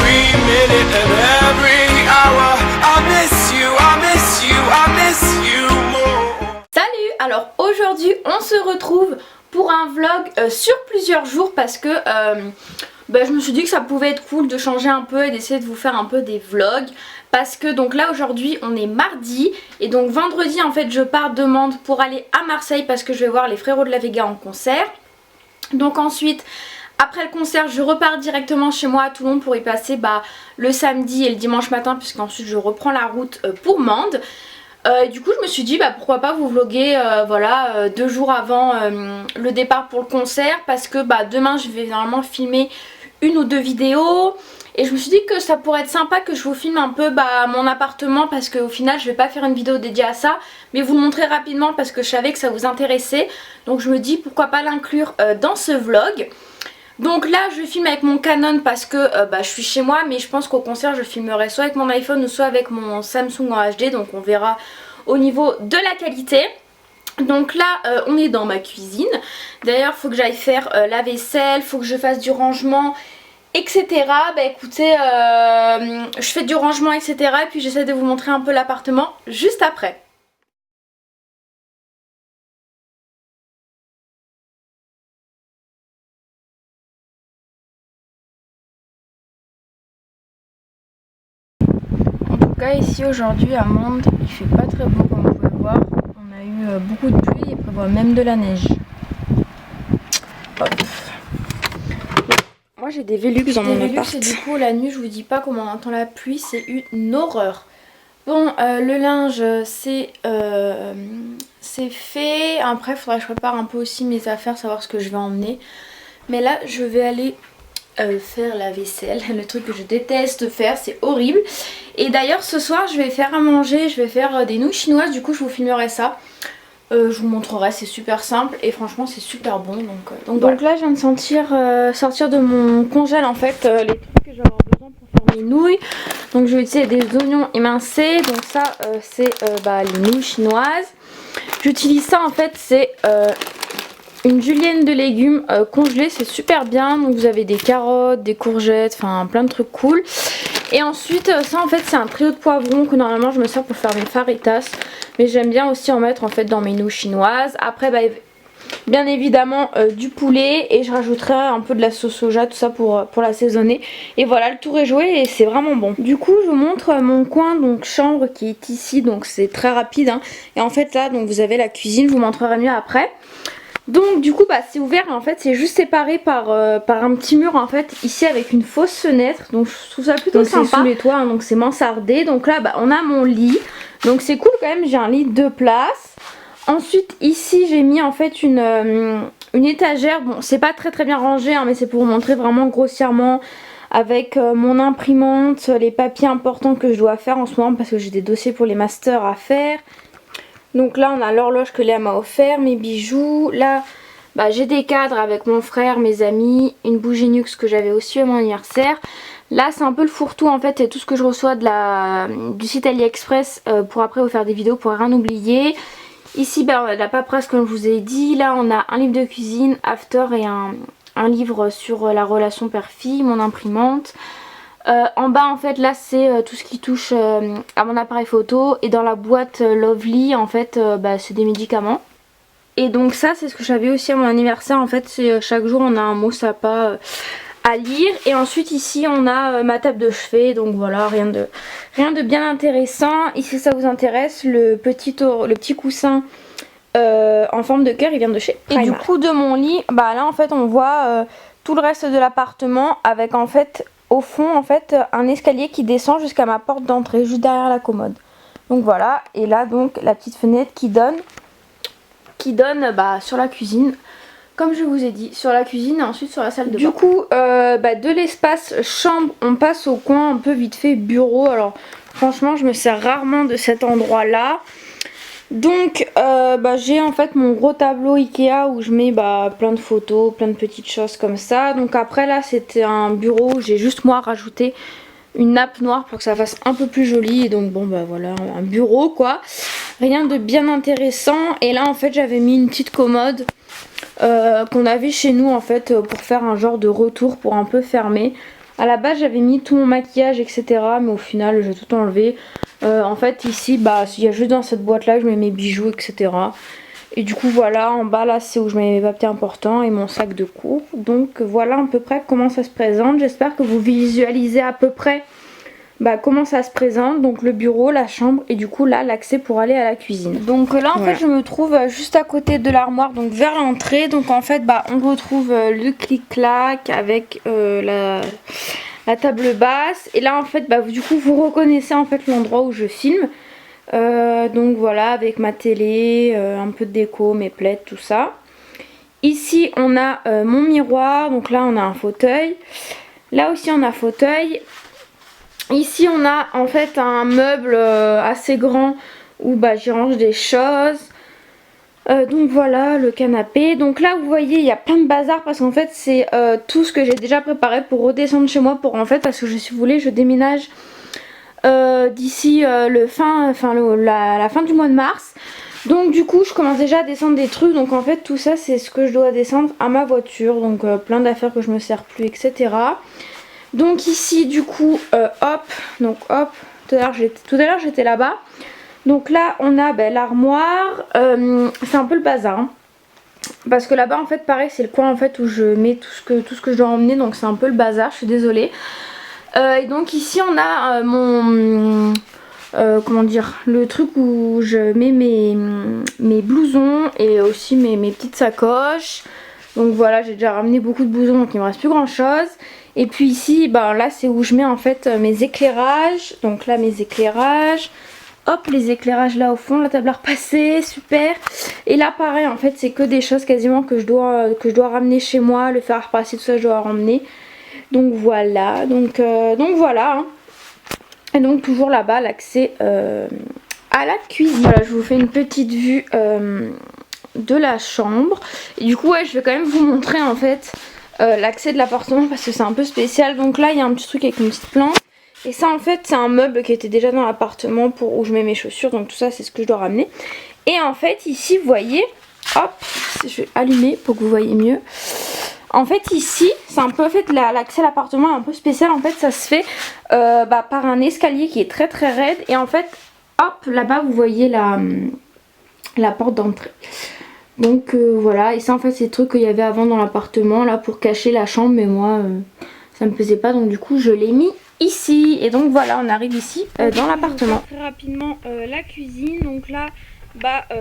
every minute and every hour. I miss you, I miss you, I miss you more. Salut! Alors aujourd'hui on se retrouve pour un vlog sur plusieurs jours parce que je me suis dit que ça pouvait être cool de changer un peu et d'essayer de vous faire un peu des vlogs. Parce que donc là aujourd'hui on est mardi et donc vendredi en fait je pars de Mende pour aller à Marseille parce que je vais voir les Frérots de la Vega en concert. Donc ensuite après le concert je repars directement chez moi à Toulon pour y passer le samedi et le dimanche matin puisqu'ensuite je reprends la route pour Mende. Du coup je me suis dit pourquoi pas vous vloguer 2 jours avant le départ pour le concert parce que demain je vais normalement filmer 1 ou 2 vidéos. Et je me suis dit que ça pourrait être sympa que je vous filme un peu mon appartement parce qu'au final je vais pas faire une vidéo dédiée à ça mais vous le montrer rapidement parce que je savais que ça vous intéressait. Donc je me dis pourquoi pas l'inclure dans ce vlog. Donc là je filme avec mon Canon parce que je suis chez moi, mais je pense qu'au concert je filmerai soit avec mon iPhone ou soit avec mon Samsung en HD, donc on verra au niveau de la qualité. Donc là on est dans ma cuisine. D'ailleurs faut que j'aille faire la vaisselle, faut que je fasse du rangement, etc. Écoutez, je fais du rangement, etc. Et puis j'essaie de vous montrer un peu l'appartement juste après. En tout cas ici aujourd'hui à Mende il fait pas très beau comme vous pouvez voir. On a eu beaucoup de pluie et prévoit même de la neige. Hop. Moi j'ai des Velux dans mon appart. Et du coup la nuit je vous dis pas comment on entend la pluie, c'est une horreur. Bon le linge c'est fait. Après il faudra que je prépare un peu aussi mes affaires, savoir ce que je vais emmener. Mais là je vais aller faire la vaisselle, le truc que je déteste faire, c'est horrible. Et d'ailleurs ce soir je vais faire à manger, je vais faire des nouilles chinoises, du coup je vous filmerai ça. Je vous montrerai, c'est super simple et franchement c'est super bon. Donc là je viens de sortir de mon congèle en fait les trucs que je vais avoir besoin pour faire mes nouilles. Donc je vais utiliser des oignons émincés, donc ça c'est les nouilles chinoises. J'utilise ça en fait, c'est une julienne de légumes congelée, c'est super bien. Donc vous avez des carottes, des courgettes, enfin plein de trucs cool. Et ensuite ça en fait c'est un trio de poivrons que normalement je me sers pour faire mes faritas. Mais j'aime bien aussi en mettre en fait dans mes nouilles chinoises. Après bien évidemment du poulet et je rajouterai un peu de la sauce soja, tout ça pour l'assaisonner. Et voilà, le tour est joué et c'est vraiment bon. Du coup je vous montre mon coin, donc chambre qui est ici, donc c'est très rapide hein. Et en fait là donc vous avez la cuisine, je vous montrerai mieux après. Donc du coup c'est ouvert et en fait c'est juste séparé par un petit mur en fait ici avec une fausse fenêtre. Donc je trouve ça plutôt sympa. C'est sous les toits hein, donc c'est mansardé. Donc là on a mon lit. Donc c'est cool quand même, j'ai un lit de 2 places. Ensuite ici j'ai mis en fait une étagère. Bon c'est pas très bien rangé hein, mais c'est pour vous montrer vraiment grossièrement avec mon imprimante, les papiers importants que je dois faire en ce moment parce que j'ai des dossiers pour les masters à faire. Donc là on a l'horloge que Léa m'a offert, mes bijoux. Là j'ai des cadres avec mon frère, mes amis, une bougie Nux que j'avais aussi à mon anniversaire. Là c'est un peu le fourre-tout en fait, c'est tout ce que je reçois du site AliExpress pour après vous faire des vidéos pour rien oublier. Ici on a de la paperasse comme je vous ai dit. Là on a un livre de cuisine, After et un livre sur la relation père-fille, mon imprimante. En bas en fait là c'est tout ce qui touche à mon appareil photo et dans la boîte Lovely en fait c'est des médicaments. Et donc ça c'est ce que j'avais aussi à mon anniversaire en fait, c'est chaque jour on a un mot sympa à lire. Et ensuite ici on a ma table de chevet, donc voilà rien de bien intéressant. Ici ça vous intéresse, le petit coussin en forme de cœur il vient de chez Primark. Et du coup de mon lit là en fait on voit tout le reste de l'appartement avec en fait au fond en fait un escalier qui descend jusqu'à ma porte d'entrée juste derrière la commode. Donc voilà, et là donc la petite fenêtre qui donne sur la cuisine, comme je vous ai dit, sur la cuisine et ensuite sur la salle de bain. Du coup de l'espace chambre on passe au coin un peu vite fait bureau. Alors franchement je me sers rarement de cet endroit là. Donc j'ai en fait mon gros tableau Ikea où je mets plein de photos, plein de petites choses comme ça. Donc après là c'était un bureau où j'ai juste moi rajouté une nappe noire pour que ça fasse un peu plus joli. Et donc voilà, un bureau quoi. Rien de bien intéressant. Et là en fait j'avais mis une petite commode qu'on avait chez nous en fait pour faire un genre de retour pour un peu fermer. À la base j'avais mis tout mon maquillage etc, mais au final j'ai tout enlevé. En fait ici bah il y a juste dans cette boîte là que je mets mes bijoux etc. Et du coup voilà, en bas là c'est où je mets mes papiers importants et mon sac de cours. Donc voilà à peu près comment ça se présente. J'espère que vous visualisez à peu près comment ça se présente. Donc le bureau, la chambre et du coup là l'accès pour aller à la cuisine. Donc là en fait je me trouve juste à côté de l'armoire, donc vers l'entrée. Donc en fait on retrouve le clic-clac avec la table basse. Et là en fait du coup vous reconnaissez en fait l'endroit où je filme. Donc voilà, avec ma télé, un peu de déco, mes plaids, tout ça. Ici on a mon miroir, donc là on a un fauteuil. Là aussi on a un fauteuil. Ici on a en fait un meuble assez grand où j'y range des choses. Donc voilà le canapé. Donc là vous voyez il y a plein de bazar parce qu'en fait c'est tout ce que j'ai déjà préparé pour redescendre chez moi, pour en fait parce que si vous voulez je déménage d'ici la fin du mois de mars. Donc du coup je commence déjà à descendre des trucs. Donc en fait tout ça c'est ce que je dois descendre à ma voiture. Donc plein d'affaires que je me sers plus etc. Donc ici du coup tout à l'heure j'étais là-bas. Donc là on a l'armoire. C'est un peu le bazar hein. Parce que là-bas en fait pareil c'est le coin en fait où je mets tout ce que je dois emmener. Donc c'est un peu le bazar, je suis désolée. Et donc ici on a le truc où je mets mes blousons et aussi mes petites sacoches. Donc voilà, j'ai déjà ramené beaucoup de blousons donc il me reste plus grand chose. Et puis ici là c'est où je mets en fait mes éclairages. Donc là mes éclairages, hop les éclairages là au fond, la table à repasser, super. Et là pareil en fait c'est que des choses quasiment que je dois ramener chez moi, le fer à repasser tout ça je dois ramener. Donc voilà, donc voilà hein. Et donc toujours là-bas l'accès à la cuisine. Voilà, je vous fais une petite vue de la chambre. Et du coup je vais quand même vous montrer en fait l'accès de l'appartement parce que c'est un peu spécial. Donc là il y a un petit truc avec une petite plante. Et ça en fait c'est un meuble qui était déjà dans l'appartement pour où je mets mes chaussures. Donc tout ça c'est ce que je dois ramener. Et en fait ici vous voyez, hop, je vais allumer pour que vous voyez mieux. En fait ici c'est un peu l'accès à l'appartement est un peu spécial. En fait ça se fait par un escalier qui est très très raide. Et en fait hop là-bas vous voyez la porte d'entrée. Donc voilà, et ça en fait c'est le truc qu'il y avait avant dans l'appartement là pour cacher la chambre. Mais moi ça me plaisait pas donc du coup je l'ai mis ici. Et donc voilà on arrive ici dans l'appartement. Très rapidement la cuisine. Donc là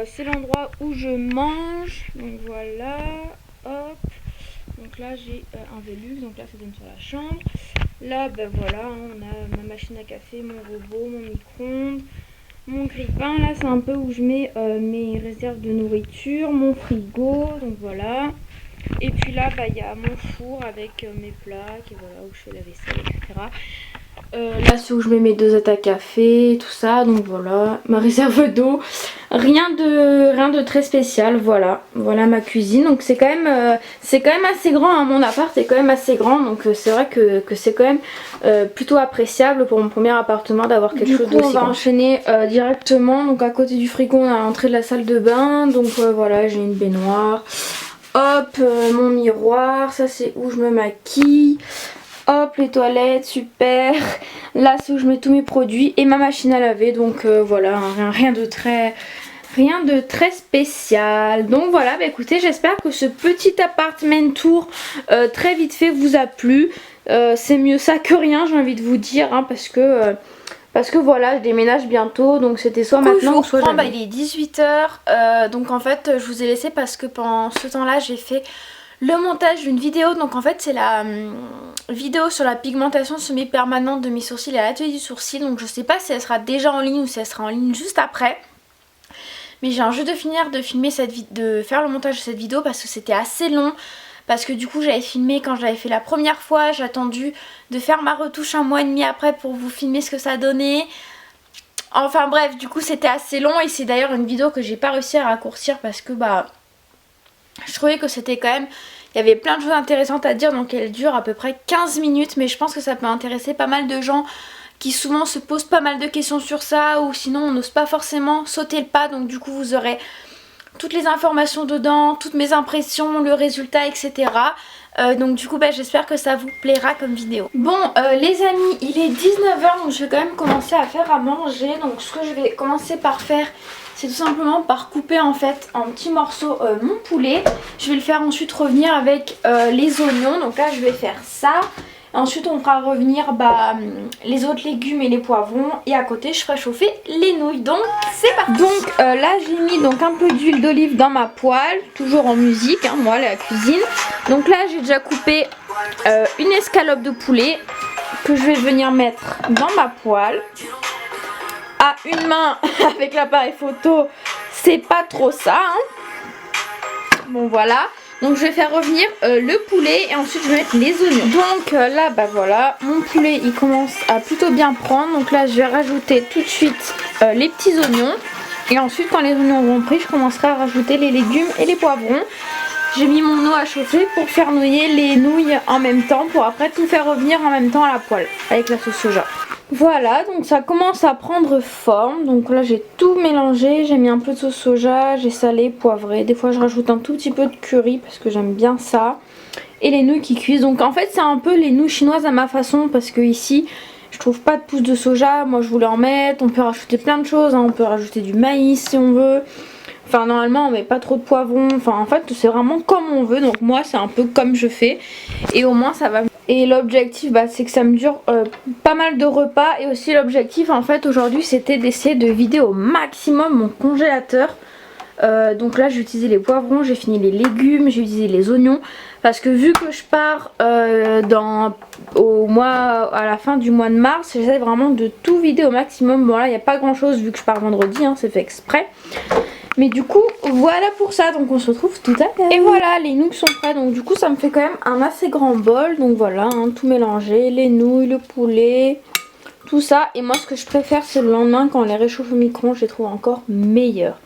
c'est l'endroit où je mange. Donc voilà, hop. Donc là j'ai un Velux, donc là ça donne sur la chambre. Là voilà, on a ma machine à café, mon robot, mon micro-ondes, mon grille-pain. Là c'est un peu où je mets mes réserves de nourriture, mon frigo, donc voilà. Et puis là il y a mon four avec mes plaques et voilà où je fais la vaisselle etc. Là c'est où je mets mes dosettes à café, tout ça, donc voilà, ma réserve d'eau, rien de très spécial, voilà ma cuisine. Donc c'est quand même assez grand hein, mon appart est quand même assez grand, donc c'est vrai que c'est quand même plutôt appréciable pour mon premier appartement d'avoir quelque chose d'aussi grand. On va enchaîner directement, donc à côté du frigo on a l'entrée de la salle de bain, donc voilà j'ai une baignoire, hop mon miroir, ça c'est où je me maquille. Hop les toilettes, super. Là c'est où je mets tous mes produits et ma machine à laver. Donc voilà, rien de très spécial. Donc voilà, écoutez, j'espère que ce petit appartement tour très vite fait vous a plu. C'est mieux ça que rien, j'ai envie de vous dire hein, parce que voilà, je déménage bientôt. Donc c'était soit maintenant soit jamais. Il est 18 h. Donc en fait je vous ai laissé parce que pendant ce temps là j'ai fait le montage d'une vidéo. Donc en fait c'est la vidéo sur la pigmentation semi-permanente de mes sourcils à l'atelier du sourcil. Donc je sais pas si elle sera déjà en ligne ou si elle sera en ligne juste après. Mais j'ai envie de finir de filmer de faire le montage de cette vidéo parce que c'était assez long. Parce que du coup j'avais filmé quand je l'avais fait la première fois. J'ai attendu de faire ma retouche 1 mois et demi après pour vous filmer ce que ça donnait. Enfin bref, du coup c'était assez long. Et c'est d'ailleurs une vidéo que j'ai pas réussi à raccourcir parce que je trouvais que c'était quand même... Il y avait plein de choses intéressantes à dire, donc elle dure à peu près 15 minutes. Mais je pense que ça peut intéresser pas mal de gens qui souvent se posent pas mal de questions sur ça. Ou sinon on n'ose pas forcément sauter le pas. Donc du coup vous aurez toutes les informations dedans, toutes mes impressions, le résultat, etc. Donc du coup j'espère que ça vous plaira comme vidéo. Bon les amis, il est 19h donc je vais quand même commencer à faire à manger. Donc ce que je vais commencer par faire, c'est tout simplement par couper en fait en petits morceaux mon poulet. Je vais le faire ensuite revenir avec les oignons. Donc là je vais faire ça. Ensuite on fera revenir les autres légumes et les poivrons. Et à côté je ferai chauffer les nouilles. Donc c'est parti. Donc là j'ai mis donc un peu d'huile d'olive dans ma poêle. Toujours en musique, hein, moi la cuisine. Donc là j'ai déjà coupé une escalope de poulet que je vais venir mettre dans ma poêle. À une main avec l'appareil photo, c'est pas trop ça. Hein. Bon voilà. Donc je vais faire revenir le poulet et ensuite je vais mettre les oignons. Donc là voilà, mon poulet il commence à plutôt bien prendre. Donc là je vais rajouter tout de suite les petits oignons. Et ensuite quand les oignons auront pris, je commencerai à rajouter les légumes et les poivrons. J'ai mis mon eau à chauffer pour faire noyer les nouilles en même temps, pour après tout faire revenir en même temps à la poêle avec la sauce soja. Voilà, donc ça commence à prendre forme. Donc là j'ai tout mélangé, j'ai mis un peu de sauce soja, j'ai salé, poivré. Des fois je rajoute un tout petit peu de curry parce que j'aime bien ça. Et les nouilles qui cuisent. Donc en fait c'est un peu les nouilles chinoises à ma façon, parce que ici je trouve pas de pousses de soja. Moi je voulais en mettre, on peut rajouter plein de choses, hein. On peut rajouter du maïs si on veut. Enfin normalement on met pas trop de poivrons. Enfin en fait c'est vraiment comme on veut. Donc moi c'est un peu comme je fais. Et au moins ça va. Et l'objectif c'est que ça me dure pas mal de repas. Et aussi l'objectif en fait aujourd'hui c'était d'essayer de vider au maximum mon congélateur. Donc là j'ai utilisé les poivrons, j'ai fini les légumes, j'ai utilisé les oignons. Parce que vu que je pars à la fin du mois de mars, j'essaie vraiment de tout vider au maximum. Bon là il n'y a pas grand chose vu que je pars vendredi, hein, c'est fait exprès. Mais du coup voilà pour ça, donc on se retrouve tout à l'heure. Et voilà, les nouilles sont prêtes, donc du coup ça me fait quand même un assez grand bol. Donc voilà, hein, tout mélangé, les nouilles, le poulet, tout ça. Et moi ce que je préfère c'est le lendemain quand on les réchauffe au micro-ondes, je les trouve encore meilleurs.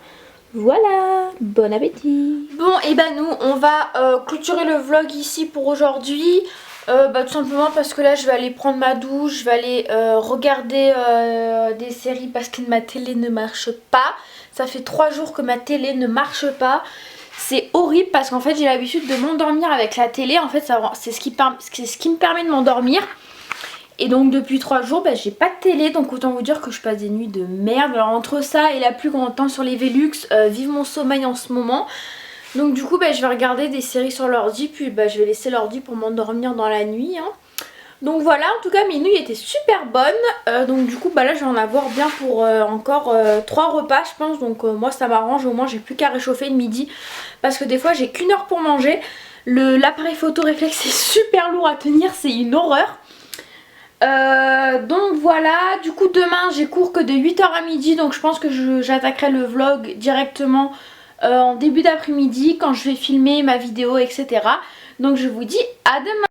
Voilà, bon appétit. Bon et nous on va clôturer le vlog ici pour aujourd'hui. Tout simplement parce que là je vais aller prendre ma douche, je vais aller regarder des séries parce que ma télé ne marche pas. Ça fait 3 jours que ma télé ne marche pas. C'est horrible parce qu'en fait j'ai l'habitude de m'endormir avec la télé. En fait c'est ce qui me permet de m'endormir. Et donc depuis 3 jours j'ai pas de télé, donc autant vous dire que je passe des nuits de merde. Alors entre ça et la pluie qu'on entend sur les Velux, vive mon sommeil en ce moment. Donc du coup je vais regarder des séries sur l'ordi, puis je vais laisser l'ordi pour m'endormir dans la nuit. Hein. Donc voilà, en tout cas mes nuits étaient super bonnes. Donc du coup là je vais en avoir bien pour encore 3 repas je pense. Donc moi ça m'arrange, au moins j'ai plus qu'à réchauffer le midi. Parce que des fois j'ai qu'1 heure pour manger. L'appareil photo réflexe c'est super lourd à tenir, c'est une horreur. Donc voilà, du coup demain j'ai cours que de 8h à midi. Donc je pense que j'attaquerai le vlog directement en début d'après-midi quand je vais filmer ma vidéo etc. Donc je vous dis à demain.